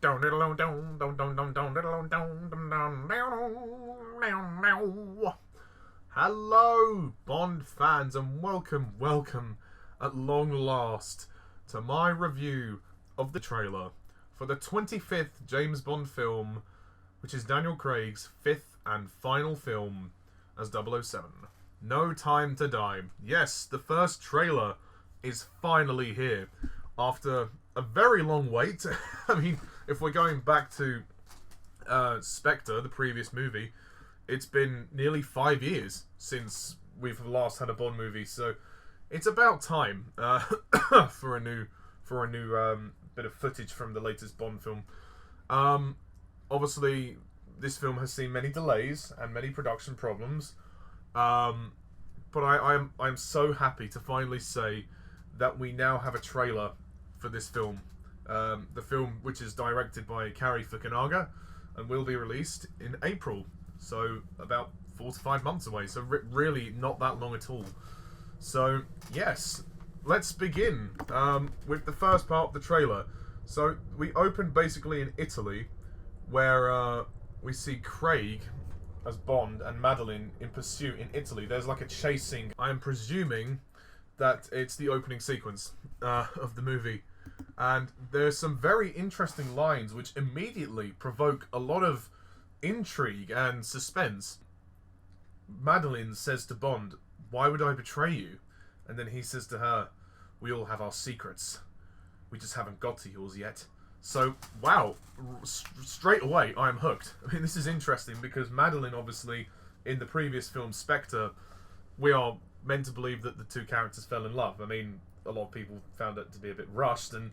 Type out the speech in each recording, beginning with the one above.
Hello, Bond fans, and welcome at long last to my review of the trailer for the 25th James Bond film, which is Daniel Craig's 5th and final film as 007. No Time to Die. Yes, the first trailer is finally here after a very long wait. I mean, if we're going back to Spectre, the previous movie, it's been nearly 5 years since we've last had a Bond movie, so it's about time for a new bit of footage from the latest Bond film. Obviously, this film has seen many delays and many production problems, but I'm so happy to finally say that we now have a trailer for this film. The film, which is directed by Cary Fukunaga and will be released in April, so about 4 to 5 months away, so really not that long at all. So yes, let's begin with the first part of the trailer. So we open basically in Italy, where we see Craig as Bond and Madeline in pursuit in Italy. There's like a chase scene. I am presuming that it's the opening sequence of the movie. And there's some very interesting lines which immediately provoke a lot of intrigue and suspense. Madeline says to Bond, "Why would I betray you?" And then he says to her, "We all have our secrets. We just haven't got to yours yet." So, wow, straight away I am hooked. I mean, this is interesting because Madeline, obviously, in the previous film Spectre, we are meant to believe that the two characters fell in love. I mean, a lot of people found it to be a bit rushed and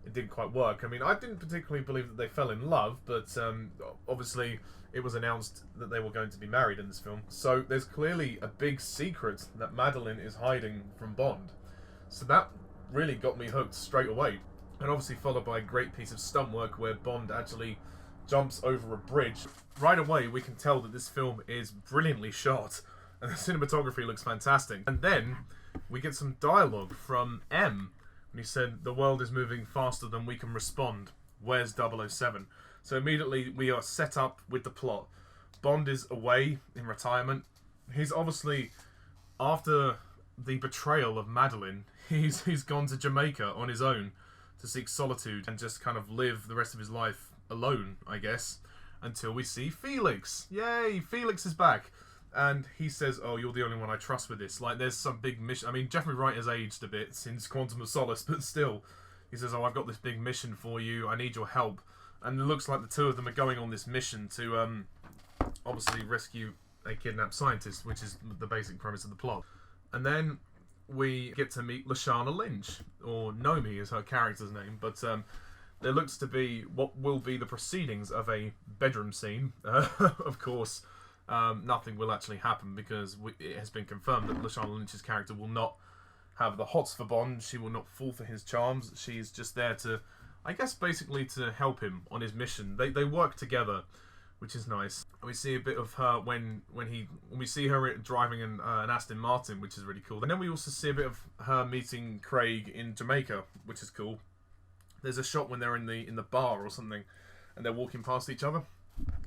it didn't quite work. I mean, I didn't particularly believe that they fell in love, but obviously it was announced that they were going to be married in this film. So there's clearly a big secret that Madeline is hiding from Bond. So that really got me hooked straight away. And obviously followed by a great piece of stunt work where Bond actually jumps over a bridge. Right away we can tell that this film is brilliantly shot and the cinematography looks fantastic. And then we get some dialogue from M when he said, "The world is moving faster than we can respond. Where's 007? So immediately we are set up with the plot. Bond is away in retirement. He's obviously, after the betrayal of Madeline, he's gone to Jamaica on his own to seek solitude and just kind of live the rest of his life alone, I guess, until we see Felix. Yay, Felix is back. And he says, "Oh, you're the only one I trust with this." Like, there's some big mission. I mean, Jeffrey Wright has aged a bit since Quantum of Solace, but still, he says, "Oh, I've got this big mission for you. I need your help." And it looks like the two of them are going on this mission to, obviously rescue a kidnapped scientist, which is the basic premise of the plot. And then we get to meet Lashana Lynch, or Nomi is her character's name, but there looks to be what will be the proceedings of a bedroom scene. Of course, nothing will actually happen because it has been confirmed that Lashana Lynch's character will not have the hots for Bond. She will not fall for his charms. She's just there to, I guess, basically to help him on his mission. They work together, which is nice. We see a bit of her when we see her driving an Aston Martin, which is really cool. And then we also see a bit of her meeting Craig in Jamaica, which is cool. There's a shot when they're in the bar or something, and they're walking past each other.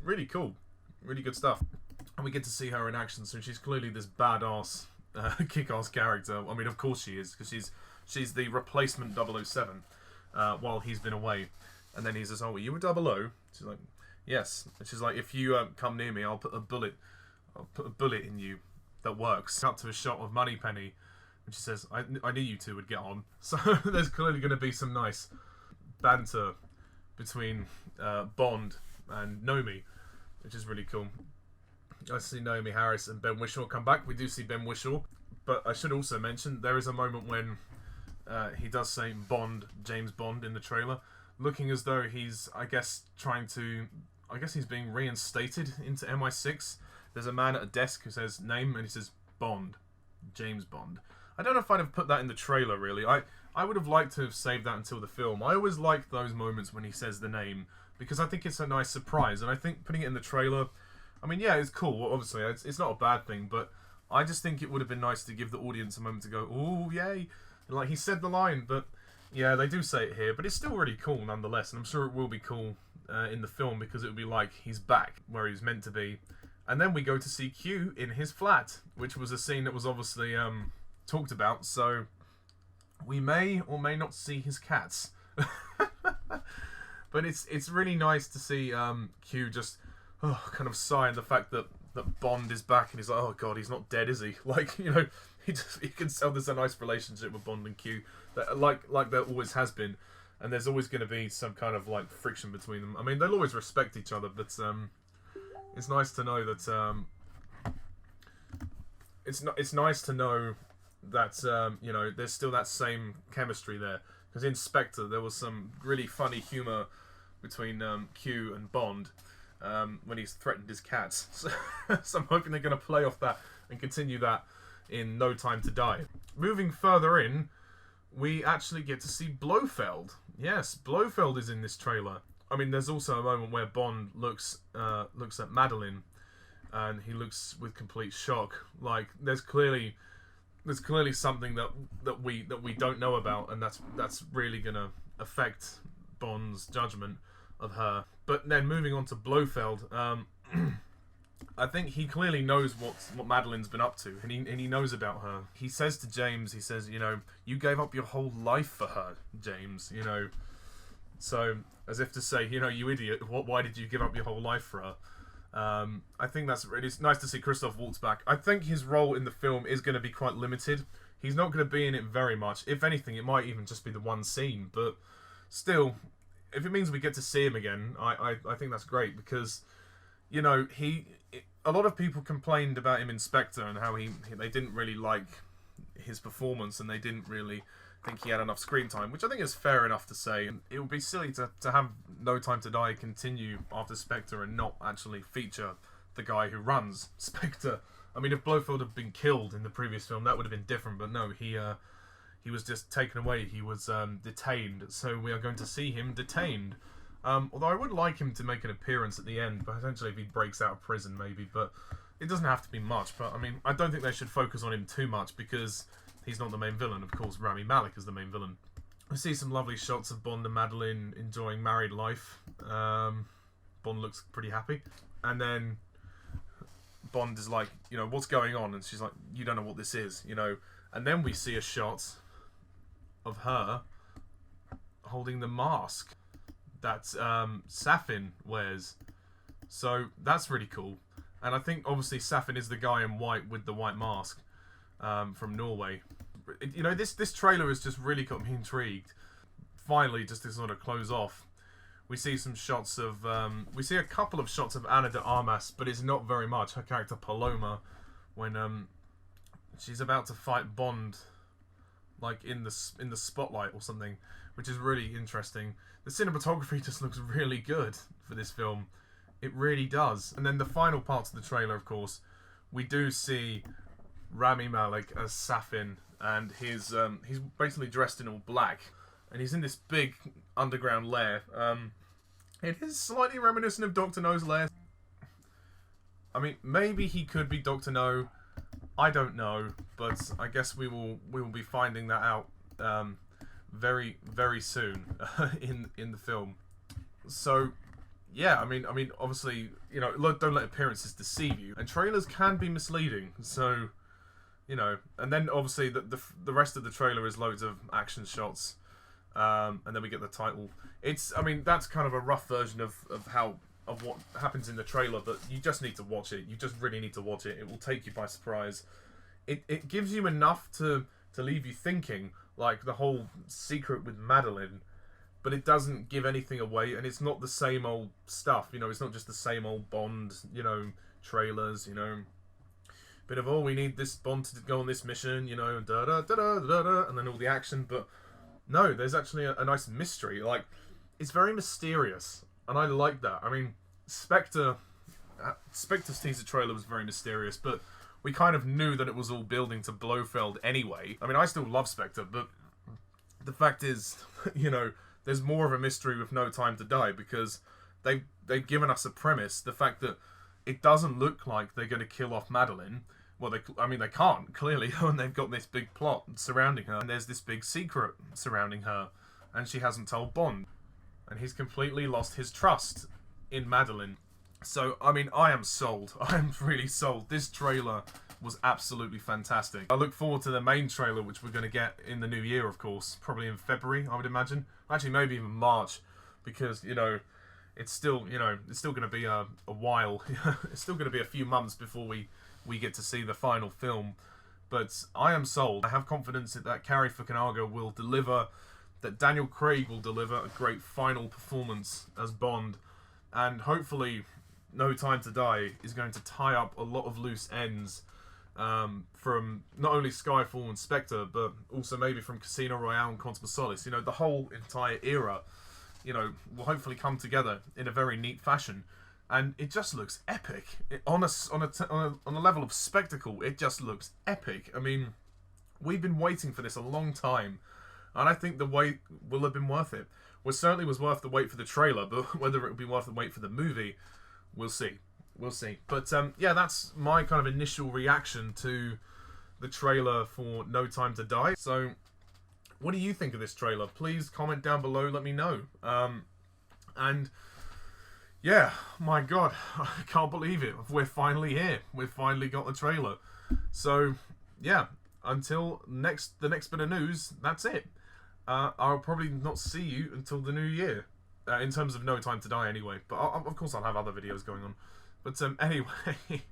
Really cool, really good stuff. And we get to see her in action, so she's clearly this badass, kick-ass character. I mean, of course she is, because she's the replacement 007 while he's been away. And then he says, "Oh, were you a 00?" She's like, "Yes." And she's like, "If you come near me, I'll put a bullet in you that works." Cut to a shot of Moneypenny, and she says, I knew you two would get on." So there's clearly going to be some nice banter between Bond and Nomi, which is really cool. I see Naomi Harris and Ben Whishaw come back. We do see Ben Whishaw, but I should also mention there is a moment when he does say Bond, James Bond in the trailer, looking as though he's, I guess, he's being reinstated into MI6. There's a man at a desk who says name, and he says Bond, James Bond. I don't know if I'd have put that in the trailer, really. I would have liked to have saved that until the film. I always like those moments when he says the name, because I think it's a nice surprise, and I think putting it in the trailer, I mean, yeah, it's cool, obviously, it's not a bad thing, but I just think it would have been nice to give the audience a moment to go, "Ooh, yay," and like, he said the line, but Yeah, they do say it here, but it's still really cool nonetheless, and I'm sure it will be cool in the film because it will be like he's back where he's meant to be. And then we go to see Q in his flat, which was a scene that was obviously talked about, so we may or may not see his cats. But it's really nice to see Q just kind of sigh in the fact that Bond is back, and he's like, oh god, he's not dead, is he? Like, you know, he can tell there's a nice relationship with Bond and Q, that like there always has been, and there's always going to be some kind of like friction between them. I mean, they'll always respect each other, but it's nice to know that it's nice to know that you know, there's still that same chemistry there. Because in Spectre, there was some really funny humour between Q and Bond when he's threatened his cats. So I'm hoping they're going to play off that and continue that in No Time to Die. Moving further in, we actually get to see Blofeld. Yes, Blofeld is in this trailer. I mean, there's also a moment where Bond looks at Madeline, and he looks with complete shock. Like, there's clearly something that we don't know about, and that's really gonna affect Bond's judgment of her. But then moving on to Blofeld, I think he clearly knows what Madeline's been up to, and he knows about her. He says to James, he says, you know, you gave up your whole life for her, James. You know, so as if to say, you know, you idiot, why did you give up your whole life for her? I think it's nice to see Christoph Waltz back. I think his role in the film is going to be quite limited. He's not going to be in it very much. If anything, it might even just be the one scene. But still, if it means we get to see him again, I think that's great, because, you know, a lot of people complained about him in Spectre and how they didn't really like his performance, and they didn't really think he had enough screen time, which I think is fair enough to say. And it would be silly to have No Time to Die continue after Spectre and not actually feature the guy who runs Spectre. I mean, if Blofeld had been killed in the previous film, that would have been different, but no, he was just taken away. He was detained, so we are going to see him detained. Although I would like him to make an appearance at the end, potentially if he breaks out of prison maybe, but it doesn't have to be much. But I mean, I don't think they should focus on him too much, because he's not the main villain. Of course, Rami Malek is the main villain. We see some lovely shots of Bond and Madeline enjoying married life. Bond looks pretty happy. And then Bond is like, you know, what's going on? And she's like, you don't know what this is, you know. And then we see a shot of her holding the mask that Safin wears. So that's really cool. And I think obviously Safin is the guy in white with the white mask. From Norway. You know, this trailer has just really got me intrigued. Finally, just to sort of close off, we see some shots of we see a couple of shots of Ana de Armas, but it's not very much. Her character Paloma, when she's about to fight Bond, like in the spotlight or something, which is really interesting. The cinematography just looks really good for this film. It really does. And then the final parts of the trailer, of course, we do see Rami Malek as Safin, and he's basically dressed in all black, and he's in this big underground lair. It is slightly reminiscent of Dr. No's lair. I mean, maybe he could be Dr. No. I don't know, but I guess we will be finding that out very, very soon in the film. So yeah, I mean, obviously, you know, don't let appearances deceive you, and trailers can be misleading. So, you know, and then obviously the rest of the trailer is loads of action shots, and then we get the title. I mean, that's kind of a rough version of what happens in the trailer, but you just need to watch it. You just really need to watch it. It will take you by surprise. It gives you enough to leave you thinking, like the whole secret with Madeline, but it doesn't give anything away, and it's not the same old stuff. You know, it's not just the same old Bond, you know, trailers, you know. Bit of, oh, we need this Bond to go on this mission, you know, da da da da da da, and then all the action. But no, there's actually a nice mystery. Like, it's very mysterious, and I like that. I mean, Spectre's teaser trailer was very mysterious, but we kind of knew that it was all building to Blofeld anyway. I mean, I still love Spectre, but the fact is, you know, there's more of a mystery with No Time to Die, because they've given us a premise. The fact that it doesn't look like they're going to kill off Madeline. Well, they can't, clearly, and they've got this big plot surrounding her, and there's this big secret surrounding her. and she hasn't told Bond. And he's completely lost his trust in Madeline. So, I mean, I am sold. I am really sold. This trailer was absolutely fantastic. I look forward to the main trailer, which we're going to get in the new year, of course. Probably in February, I would imagine. Actually, maybe even March. Because, you know, it's still, it's still going to be a while. It's still going to be a few months before we get to see the final film. But I am sold. I have confidence that Cary Fukunaga will deliver, that Daniel Craig will deliver a great final performance as Bond. And hopefully, No Time to Die is going to tie up a lot of loose ends from not only Skyfall and Spectre, but also maybe from Casino Royale and Quantum of Solace. You know, the whole entire era, will hopefully come together in a very neat fashion. And it just looks epic. On a level of spectacle, it just looks epic. I mean, we've been waiting for this a long time, and I think the wait will have been worth it. Well, certainly was worth the wait for the trailer, but whether it will be worth the wait for the movie, we'll see. We'll see. But yeah, that's my kind of initial reaction to the trailer for No Time to Die. So, what do you think of this trailer? Please comment down below, let me know. And yeah, my God, I can't believe it. We're finally here. We've finally got the trailer. So yeah, until the next bit of news, that's it. I'll probably not see you until the new year, in terms of No Time to Die anyway. But of course I'll have other videos going on. But anyway,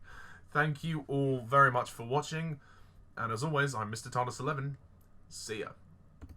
thank you all very much for watching. And as always, I'm Mr. TARDIS11. See ya.